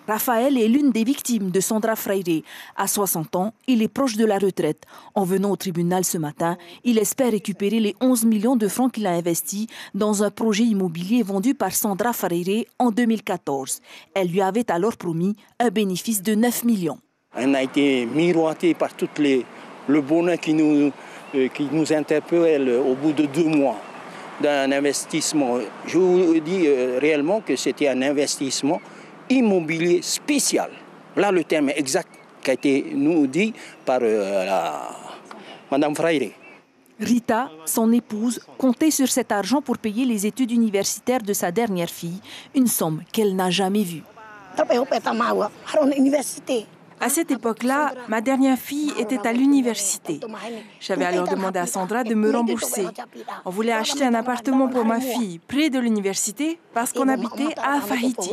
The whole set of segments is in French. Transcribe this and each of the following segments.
Raphaël est l'une des victimes de Sandra Freire. À 60 ans, il est proche de la retraite. En venant au tribunal ce matin, il espère récupérer les 11 millions de francs qu'il a investis dans un projet immobilier vendu par Sandra Freire en 2014. Elle lui avait alors promis un bénéfice de 9 millions. On a été miroité par le bonheur qui nous interpelle au bout de 2 mois d'un investissement. Je vous dis réellement que c'était un investissement immobilier spécial. Là, le terme exact qui a été nous dit par Madame Freire. Rita, son épouse, comptait sur cet argent pour payer les études universitaires de sa dernière fille, une somme qu'elle n'a jamais vue. À cette époque-là, ma dernière fille était à l'université. J'avais alors demandé à Sandra de me rembourser. On voulait acheter un appartement pour ma fille, près de l'université, parce qu'on habitait à Fahiti.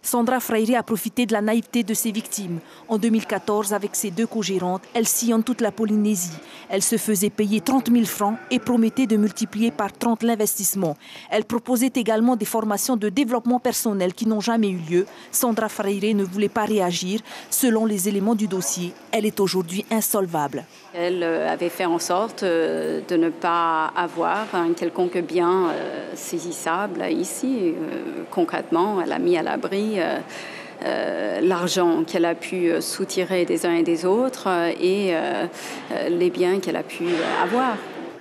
Sandra Freire a profité de la naïveté de ses victimes. En 2014, avec ses 2 co-gérantes, elle sillonne toute la Polynésie. Elle se faisait payer 30 000 francs et promettait de multiplier par 30 l'investissement. Elle proposait également des formations de développement personnel qui n'ont jamais eu lieu. Sandra Freire ne voulait pas réagir. Selon les éléments du dossier, elle est aujourd'hui insolvable. Elle avait fait en sorte de ne pas avoir un quelconque bien saisissable ici. Concrètement, elle a mis à l'abri l'argent qu'elle a pu soutirer des uns et des autres et les biens qu'elle a pu avoir.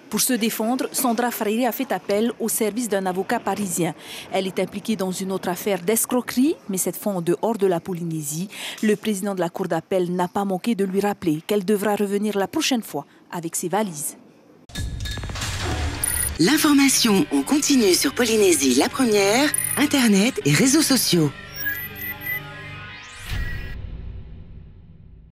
Pour se défendre, Sandra Freire a fait appel au service d'un avocat parisien. Elle est impliquée dans une autre affaire d'escroquerie, mais cette fois en dehors de la Polynésie. Le président de la Cour d'appel n'a pas manqué de lui rappeler qu'elle devra revenir la prochaine fois avec ses valises. L'information en continu sur Polynésie la première, Internet et réseaux sociaux.